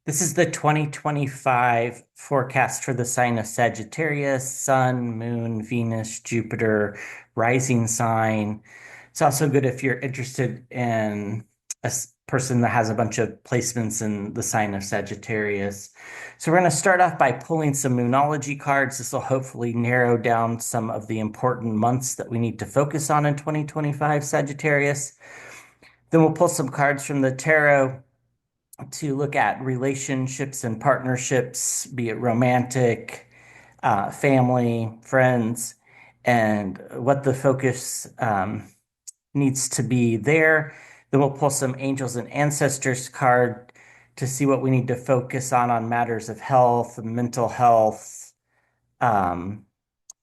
This is the 2025 forecast for the sign of Sagittarius, Sun, Moon, Venus, Jupiter, rising sign. It's also good if you're interested in a person that has a bunch of placements in the sign of Sagittarius. So we're going to start off by pulling some Moonology cards. This will hopefully narrow down some of the important months that we need to focus on in 2025 Sagittarius. Then we'll pull some cards from the tarot to look at relationships and partnerships, be it romantic, family, friends, and what the focus needs to be there. Then we'll pull some angels and ancestors card to see what we need to focus on matters of health, mental health. Um,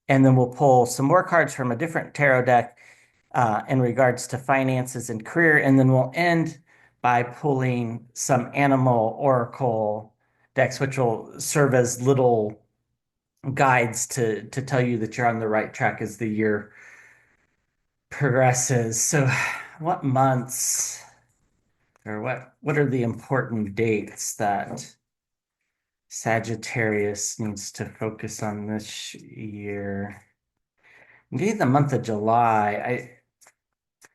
and then we'll pull some more cards from a different tarot deck in regards to finances and career. And then we'll end by pulling some animal oracle decks, which will serve as little guides to tell you that you're on the right track as the year progresses. So, what months or what are the important dates that Sagittarius needs to focus on this year? I'm getting the month of July.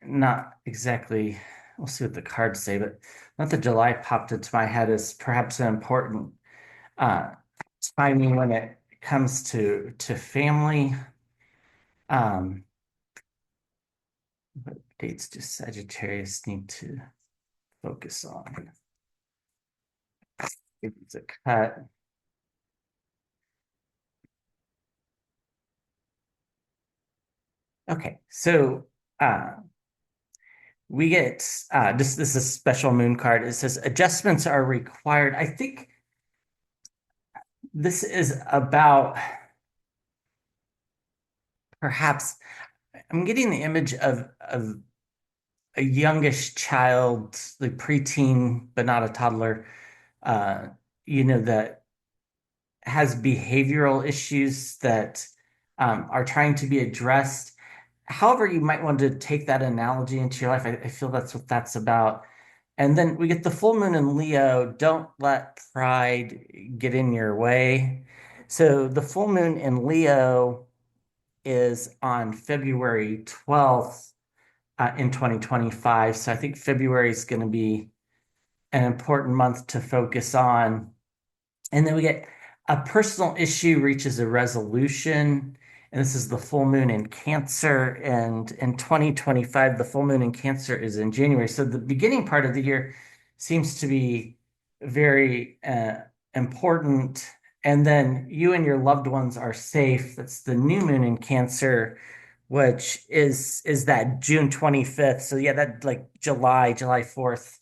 Not exactly, we'll see what the cards say, but month of July popped into my head as perhaps an important uh timing when it comes to family. Um, what dates do Sagittarius need to focus on? Give these a cut. Okay, so we get this is a special moon card. It says adjustments are required. I think this is about perhaps I'm getting the image of a youngish child, like preteen, but not a toddler, uh, that has behavioral issues that are trying to be addressed. However, you might want to take that analogy into your life. I feel that's what that's about. And then we get the full moon in Leo. Don't let pride get in your way. So the full moon in Leo is on February 12th in 2025. So I think February is going to be an important month to focus on. And then we get a personal issue reaches a resolution. And this is the full moon in Cancer. And in 2025, the full moon in Cancer is in January. So the beginning part of the year seems to be very important. And then you and your loved ones are safe. That's the new moon in Cancer, which is that June 25th. So yeah, that like July 4th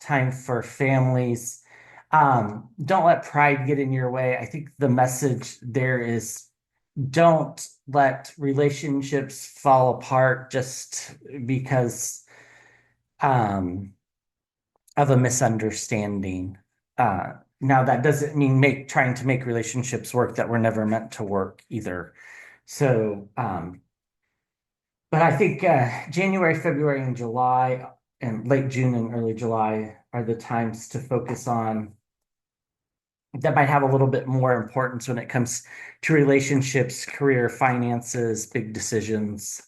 time for families. Don't let pride get in your way. I think the message there is don't let relationships fall apart just because um, of a misunderstanding. Now that doesn't mean trying to make relationships work that were never meant to work either. So, but I think January, February, and July, and late June and early July are the times to focus on that might have a little bit more importance when it comes to relationships, career, finances, big decisions.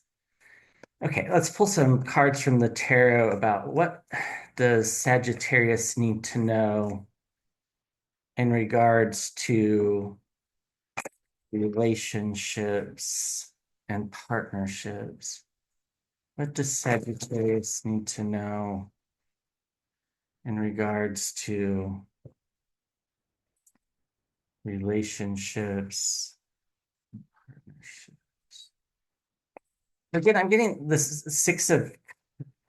Okay, let's pull some cards from the tarot about what does Sagittarius need to know in regards to relationships and partnerships. What does Sagittarius need to know in regards to relationships, partnerships? Again, I'm getting this Six of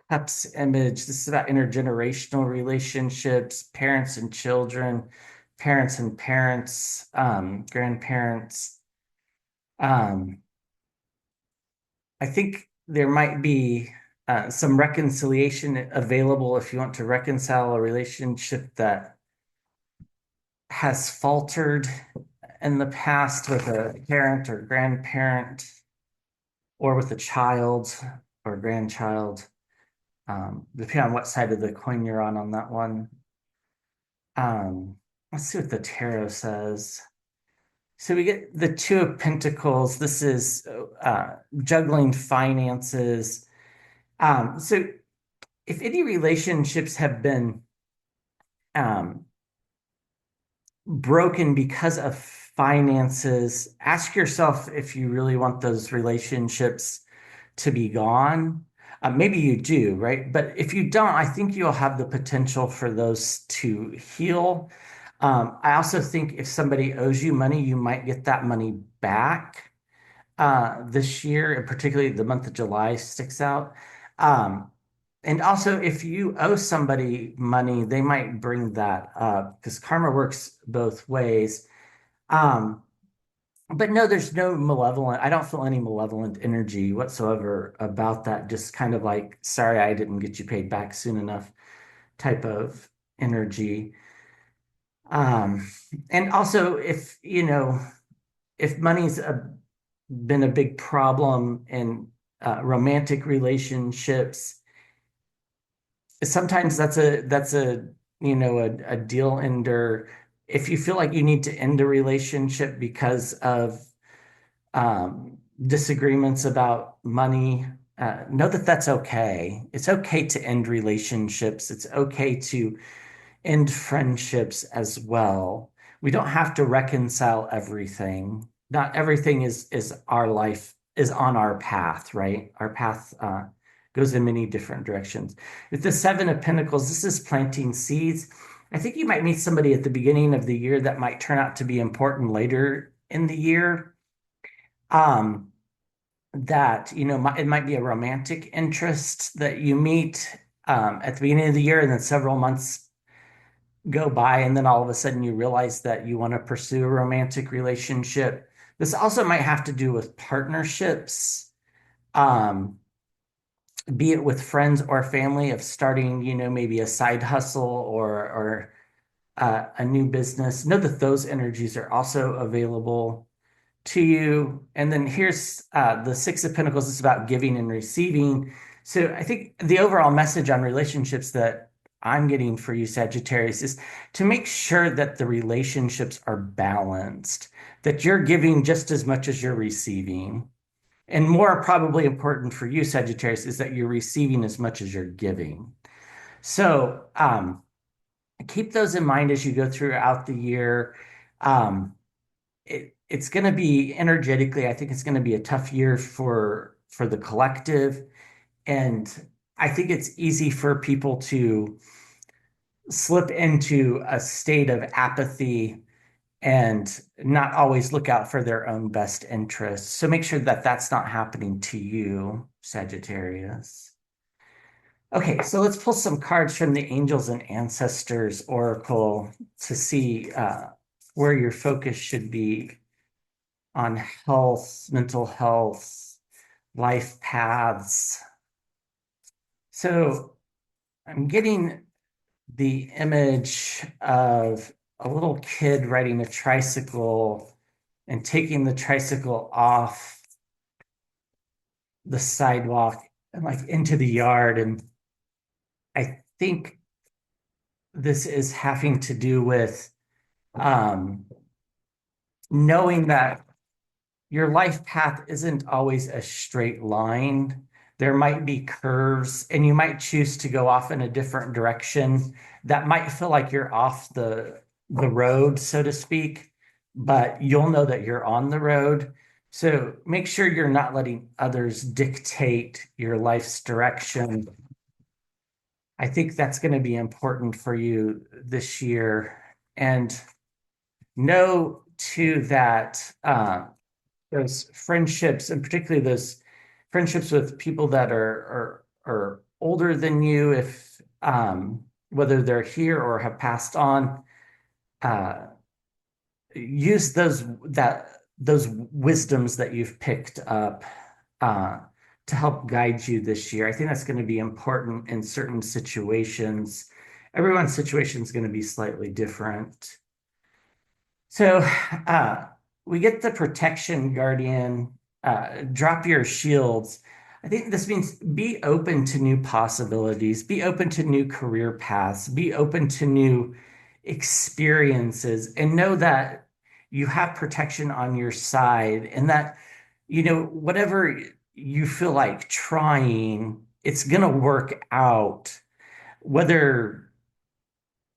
Cups image. This is about intergenerational relationships, parents and children, parents and parents, grandparents. Um, I think there might be some reconciliation available if you want to reconcile a relationship that has faltered in the past with a parent or grandparent or with a child or grandchild, depending on what side of the coin you're on that one. let's see what the tarot says. So we get the Two of Pentacles. This is juggling finances. So if any relationships have been um, broken because of finances, ask yourself if you really want those relationships to be gone. Maybe you do, right? But if you don't, I think you'll have the potential for those to heal. I also think if somebody owes you money, you might get that money back this year, and particularly the month of July sticks out. Um, and also, if you owe somebody money, they might bring that up because karma works both ways. Um, but no, there's no malevolent. I don't feel any malevolent energy whatsoever about that. Just kind of like, sorry, I didn't get you paid back soon enough type of energy. Um, and also, if if money's been a big problem in romantic relationships, sometimes that's a a deal ender. If you feel like you need to end a relationship because of disagreements about money, know that that's okay. It's okay to end relationships. It's okay to end friendships as well. We don't have to reconcile everything. Not everything is our life is on our path, right? Our path goes in many different directions. With the Seven of Pentacles, this is planting seeds. I think you might meet somebody at the beginning of the year that might turn out to be important later in the year. Um, that it might be a romantic interest that you meet at the beginning of the year, and then several months go by, and then all of a sudden you realize that you want to pursue a romantic relationship. This also might have to do with partnerships, um, be it with friends or family, of starting, maybe a side hustle or a new business. Know that those energies are also available to you. And then here's the Six of Pentacles. It's about giving and receiving. So I think the overall message on relationships that I'm getting for you, Sagittarius, is to make sure that the relationships are balanced, that you're giving just as much as you're receiving. And more probably important for you, Sagittarius, is that you're receiving as much as you're giving. So keep those in mind as you go throughout the year. Um, it's going to be energetically, I think it's going to be a tough year for the collective, and I think it's easy for people to slip into a state of apathy and not always look out for their own best interests. So make sure that that's not happening to you, Sagittarius. Okay, so let's pull some cards from the Angels and Ancestors Oracle to see where your focus should be on health, mental health, life paths. So I'm getting the image of a little kid riding a tricycle and taking the tricycle off the sidewalk and like into the yard. And I think this is having to do with um, knowing that your life path isn't always a straight line. There might be curves, and you might choose to go off in a different direction that might feel like you're off the road, so to speak, but you'll know that you're on the road. So make sure you're not letting others dictate your life's direction. I think that's going to be important for you this year. And know too that those friendships, and particularly those friendships with people that are older than you, if whether they're here or have passed on, uh, use those wisdoms that you've picked up uh, to help guide you this year. I think that's going to be important in certain situations. Everyone's situation is going to be slightly different. So we get the protection guardian, drop your shields. I think this means be open to new possibilities, be open to new career paths, be open to new experiences, and know that you have protection on your side, and that, whatever you feel like trying, it's going to work out. Whether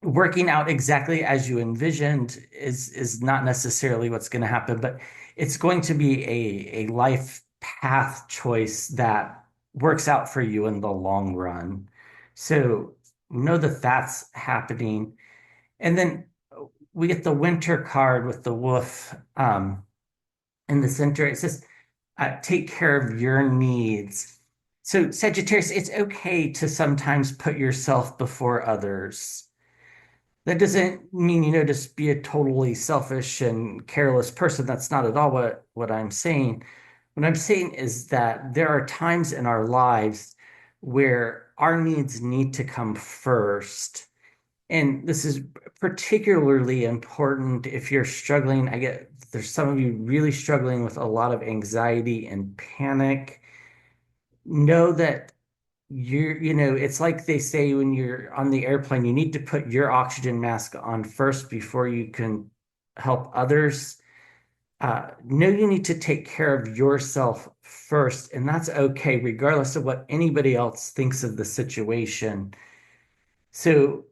working out exactly as you envisioned is not necessarily what's going to happen, but it's going to be a life path choice that works out for you in the long run. So know that that's happening. And then we get the winter card with the wolf in the center. It says, take care of your needs. So, Sagittarius, it's okay to sometimes put yourself before others. That doesn't mean, just be a totally selfish and careless person. That's not at all what I'm saying. What I'm saying is that there are times in our lives where our needs need to come first. And this is particularly important if you're struggling. I get there's some of you really struggling with a lot of anxiety and panic. Know that it's like they say when you're on the airplane, you need to put your oxygen mask on first before you can help others. Know you need to take care of yourself first, and that's okay, regardless of what anybody else thinks of the situation. So,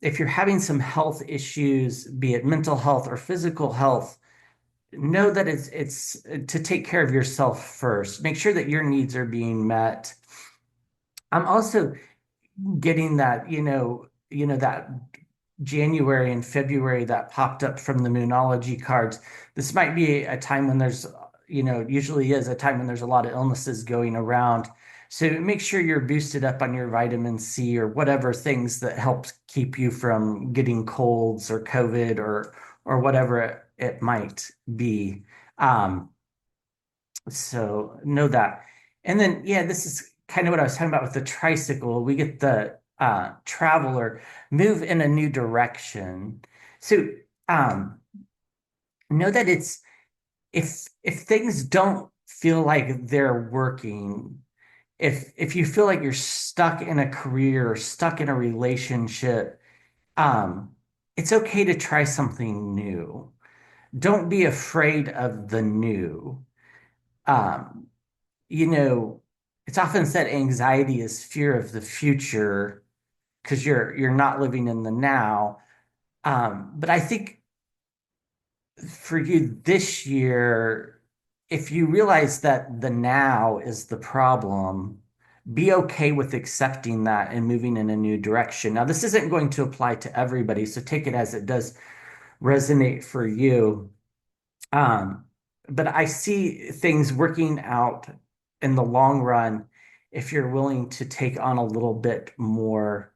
if you're having some health issues, be it mental health or physical health, know that it's to take care of yourself first. Make sure that your needs are being met. I'm also getting that, that January and February that popped up from the Moonology cards. This might be a time when there's, usually is a time when there's a lot of illnesses going around. So make sure you're boosted up on your vitamin C or whatever things that help keep you from getting colds or COVID or whatever it might be. Um, so know that. And then, yeah, this is kind of what I was talking about with the tricycle. We get the traveler move in a new direction. So um, know that it's if things don't feel like they're working, if you feel like you're stuck in a career or stuck in a relationship, um, it's okay to try something new. Don't be afraid of the new. Um, you know, it's often said anxiety is fear of the future because you're not living in the now. But I think for you this year, if you realize that the now is the problem, be okay with accepting that and moving in a new direction. Now, this isn't going to apply to everybody, so take it as it does resonate for you. Um, but I see things working out in the long run if you're willing to take on a little bit more.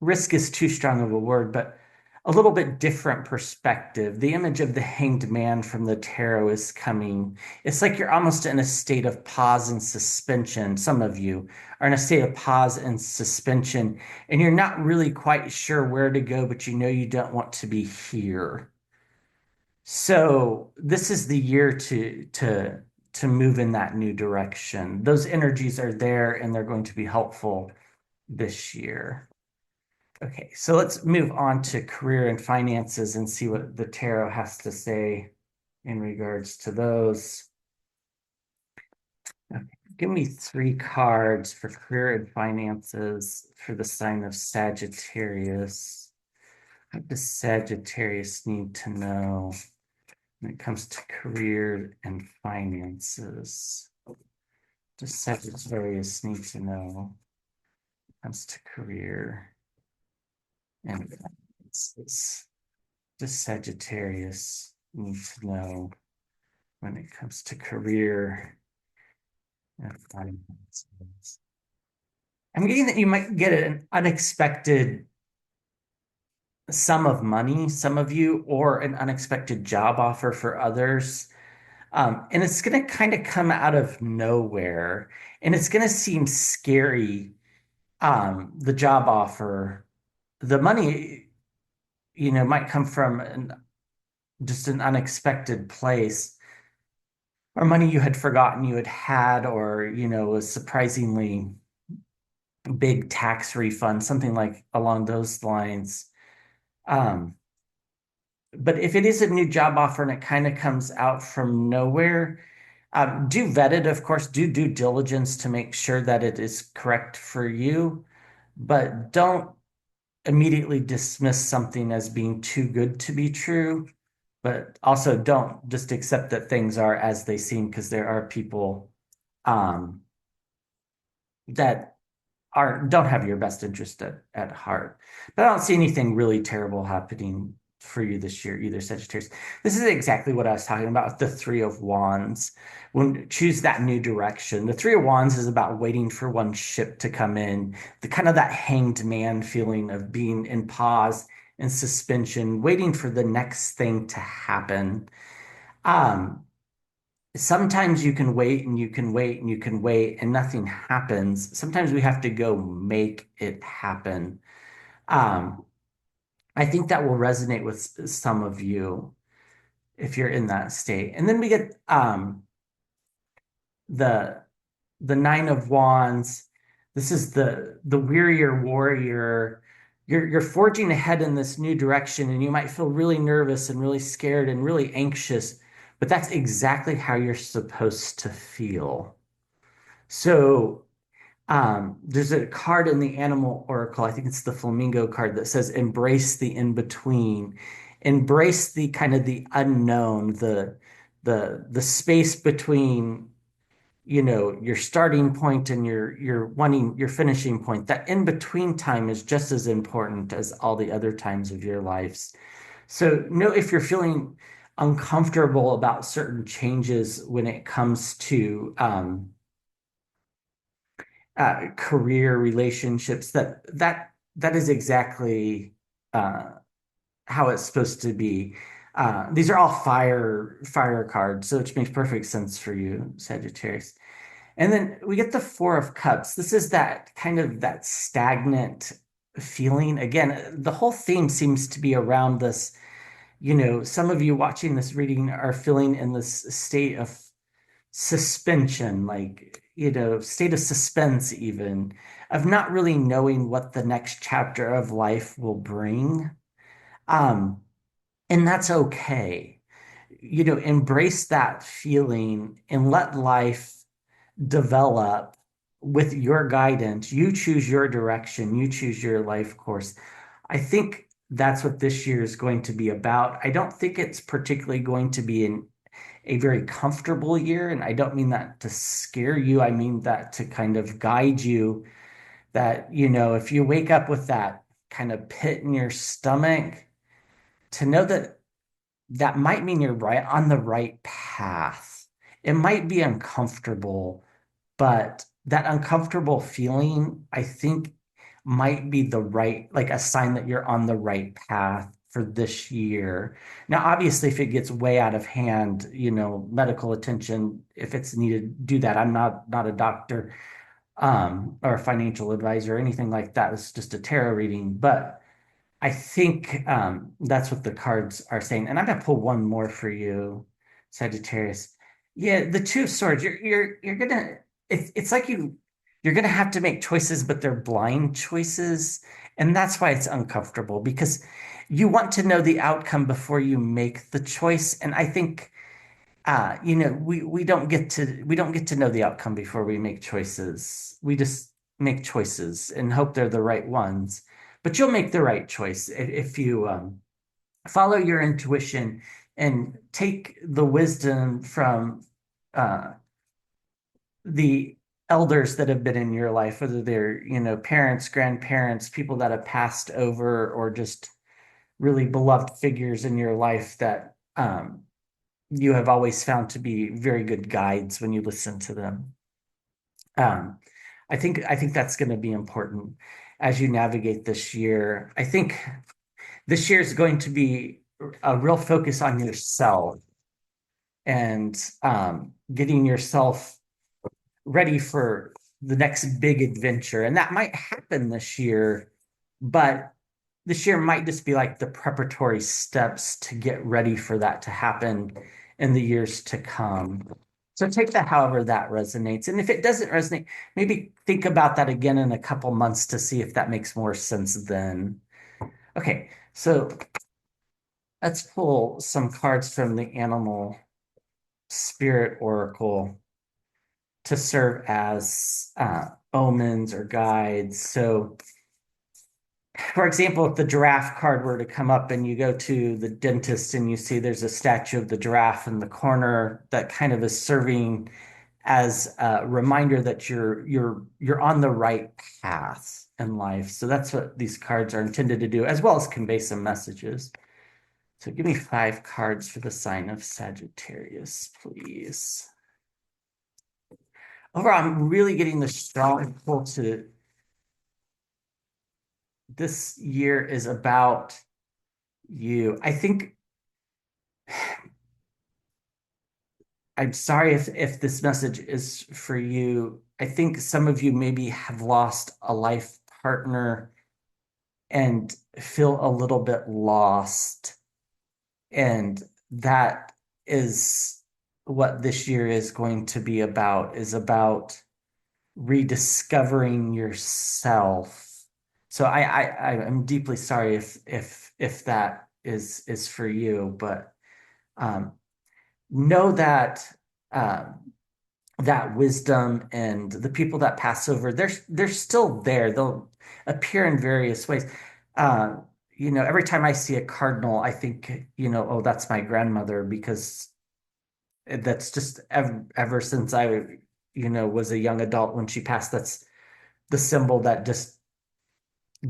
Risk is too strong of a word, but a little bit different perspective. The image of the hanged man from the tarot is coming. It's like you're almost in a state of pause and suspension. Some of you are in a state of pause and suspension, and you're not really quite sure where to go, but you know you don't want to be here. So this is the year to move in that new direction. Those energies are there and they're going to be helpful this year. Okay, so let's move on to career and finances and see what the tarot has to say in regards to those. Okay, give me 3 cards for career and finances for the sign of Sagittarius. What does Sagittarius need to know when it comes to career and finances? What does Sagittarius need to know when it comes to career and finances? Does Sagittarius need to know when it comes to career and finances? I'm getting that you might get an unexpected sum of money, some of you, or an unexpected job offer for others. And it's going to kind of come out of nowhere and it's going to seem scary. The job offer, the money, might come from just an unexpected place or money you had forgotten you had or, was surprisingly big tax refund, something like along those lines. Um, but if it is a new job offer and it kind of comes out from nowhere, do vet it, of course, do due diligence to make sure that it is correct for you, but don't immediately dismiss something as being too good to be true. But also don't just accept that things are as they seem, because there are people um, that don't have your best interest at heart. But I don't see anything really terrible happening for you this year either, Sagittarius. This is exactly what I was talking about with the Three of Wands. When choose that new direction. The Three of Wands is about waiting for one ship to come in, the kind of that hanged man feeling of being in pause and suspension, waiting for the next thing to happen. Um, Sometimes you can wait and you can wait and you can wait and nothing happens. Sometimes we have to go make it happen. Um, I think that will resonate with some of you if you're in that state. And then we get the the Nine of Wands. This is the wearier warrior. You're forging ahead in this new direction, and you might feel really nervous and really scared and really anxious, but that's exactly how you're supposed to feel. So there's a card in the Animal Oracle, I think it's the Flamingo card, that says embrace the in between, embrace the kind of the unknown, the space between, your starting point and your finishing point. That in between time is just as important as all the other times of your lives. So know if you're feeling uncomfortable about certain changes when it comes to career relationships, that is exactly uh, how it's supposed to be. These are all fire cards, so it makes perfect sense for you, Sagittarius. And then we get the Four of Cups. This is that kind of that stagnant feeling. Again, the whole theme seems to be around this. Some of you watching this reading are feeling in this state of suspension, like, state of suspense, even of not really knowing what the next chapter of life will bring. Um, and that's okay. Embrace that feeling and let life develop with your guidance. You choose your direction, you choose your life course. I think that's what this year is going to be about. I don't think it's particularly going to be a very comfortable year. And I don't mean that to scare you. I mean that to kind of guide you that, if you wake up with that kind of pit in your stomach, to know that that might mean you're right on the right path. It might be uncomfortable, but that uncomfortable feeling, I think, might be like a sign that you're on the right path for this year. Now, obviously, if it gets way out of hand, medical attention, if it's needed, do that. I'm not a doctor, or a financial advisor or anything like that. It's just a tarot reading, but I think that's what the cards are saying. And I'm gonna pull one more for you, Sagittarius. Yeah, the Two of Swords. You're gonna. It's like you're gonna have to make choices, but they're blind choices, and that's why it's uncomfortable, because you want to know the outcome before you make the choice. And I think we don't get to know the outcome before we make choices. We just make choices and hope they're the right ones. But you'll make the right choice if you follow your intuition and take the wisdom from uh, the elders that have been in your life, whether they're, parents, grandparents, people that have passed over, or just really beloved figures in your life that you have always found to be very good guides when you listen to them. Um, I think that's going to be important as you navigate this year. I think this year is going to be a real focus on yourself and getting yourself ready for the next big adventure. And that might happen this year, but this year might just be like the preparatory steps to get ready for that to happen in the years to come. So take that however that resonates. And if it doesn't resonate, maybe think about that again in a couple months to see if that makes more sense then. Okay, so let's pull some cards from the animal spirit oracle to serve as omens or guides. So, for example, if the giraffe card were to come up and you go to the dentist and you see there's a statue of the giraffe in the corner, that kind of is serving as a reminder that you're on the right path in life. So that's what these cards are intended to do, as well as convey some messages. So give me 5 cards for the sign of Sagittarius, please. Overall, I'm really getting the strong pull to this year is about you. I think I'm sorry if this message is for you. I think some of you maybe have lost a life partner and feel a little bit lost. And that is what this year is going to be about, is about rediscovering yourself. So I'm deeply sorry if that is for you, but um, know that that wisdom and the people that pass over, they're still there. They'll appear in various ways. Uh, every time I see a cardinal, I think, oh, that's my grandmother, because that's just ever since I, was a young adult when she passed. That's the symbol that just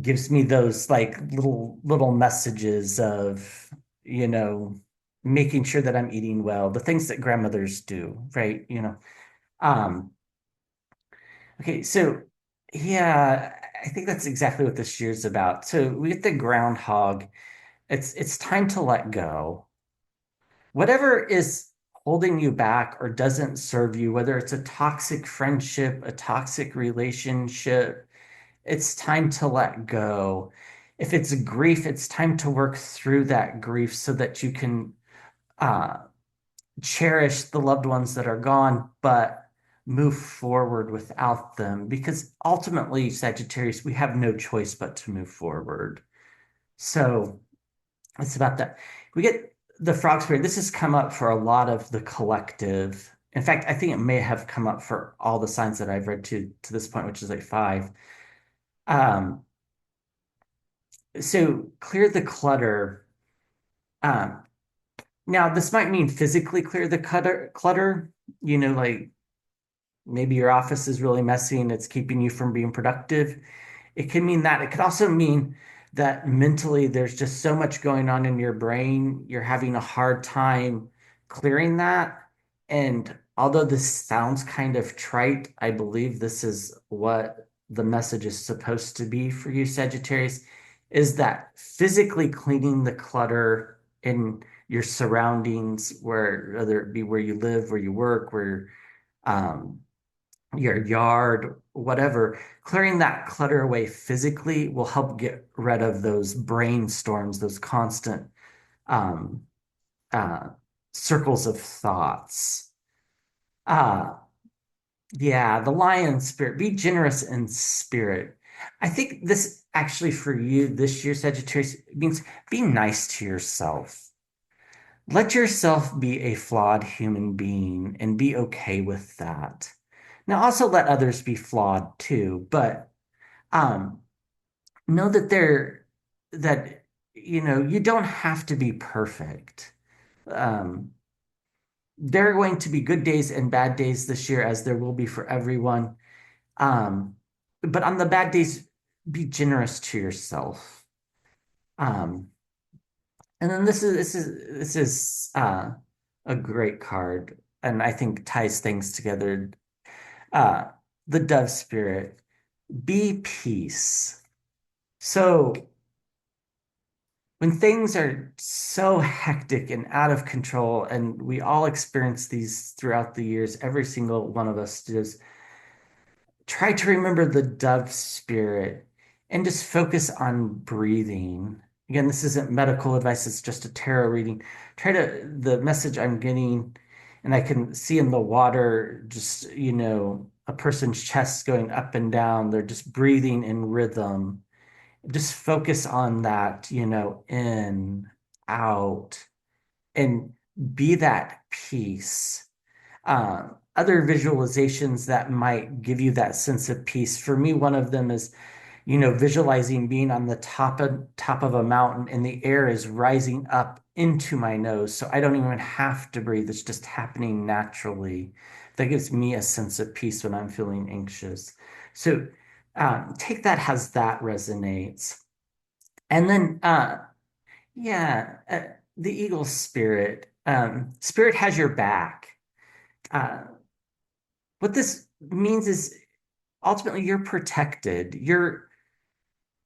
gives me those like little messages of, you know, making sure that I'm eating well, the things that grandmothers do, right? Um, okay, so yeah, I think that's exactly what this year's about. So we get the groundhog. It's time to let go. Whatever is holding you back or doesn't serve you, whether it's a toxic friendship, a toxic relationship, it's time to let go. If it's grief, it's time to work through that grief so that you can uh, cherish the loved ones that are gone, but move forward without them. Because ultimately, Sagittarius, we have no choice but to move forward. So it's about that. We get the frog spirit. This has come up for a lot of the collective. In fact, I think it may have come up for all the signs that I've read to this point, which is like 5. Um, so clear the clutter. Um, Now this might mean physically clear the clutter, like maybe your office is really messy and it's keeping you from being productive. It can mean that. It could also mean that mentally there's just so much going on in your brain, you're having a hard time clearing that. And although this sounds kind of trite, I believe this is what the message is supposed to be for you, Sagittarius, is that physically cleaning the clutter in your surroundings, whether it be where you live, where you work, where um, your yard, whatever, clearing that clutter away physically will help get rid of those brainstorms, those constant um, uh, circles of thoughts. Uh, yeah, the lion spirit, be generous in spirit. I think this actually for you this year, Sagittarius, means be nice to yourself. Let yourself be a flawed human being and be okay with that. Now, also let others be flawed too, but um, know that you don't have to be perfect. Um, there are going to be good days and bad days this year, as there will be for everyone. Um, but on the bad days, be generous to yourself. Um, and then this is a great card, and I think ties things together. Uh, the dove spirit, be peace. So when things are so hectic and out of control, and we all experience these throughout the years, every single one of us does, try to remember the dove spirit and just focus on breathing. Again, this isn't medical advice, it's just a tarot reading. The message I'm getting and I can see in the water just, a person's chest going up and down. They're just breathing in rhythm. Just focus on that, in, out, and be that peace. Other visualizations that might give you that sense of peace. For me, one of them is, visualizing being on the top of a mountain and the air is rising up into my nose. So I don't even have to breathe. It's just happening naturally. That gives me a sense of peace when I'm feeling anxious. So take that as that resonates. And then, yeah, the eagle spirit. Spirit has your back. Uh, what this means is ultimately you're protected.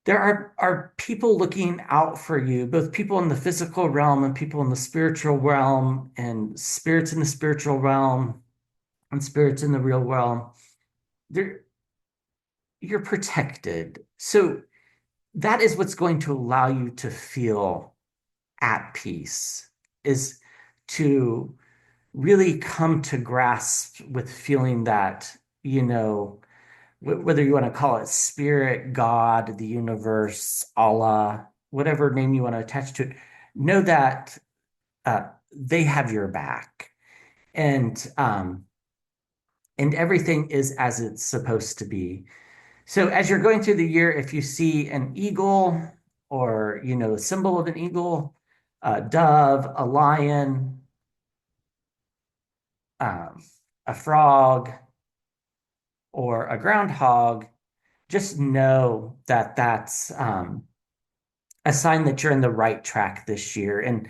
There are people looking out for you, both people in the physical realm and people in the spiritual realm, and spirits in the spiritual realm and spirits in the real realm. They're, you're protected. So that is what's going to allow you to feel at peace, is to really come to grasp with feeling that, whether you want to call it spirit, God, the universe, Allah, whatever name you want to attach to it, know that they have your back, and everything is as it's supposed to be. So as you're going through the year, if you see an eagle or a symbol of an eagle, a dove, a lion, um, a frog, or a groundhog, just know that that's a sign that you're in the right track this year. And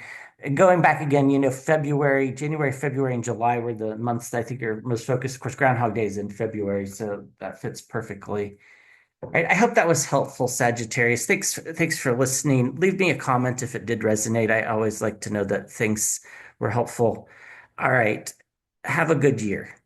going back again, January, February, and July were the months that I think are most focused. Of course, Groundhog Day is in February, so that fits perfectly. All right, I hope that was helpful, Sagittarius. Thanks for listening. Leave me a comment if it did resonate. I always like to know that things were helpful. All right, have a good year.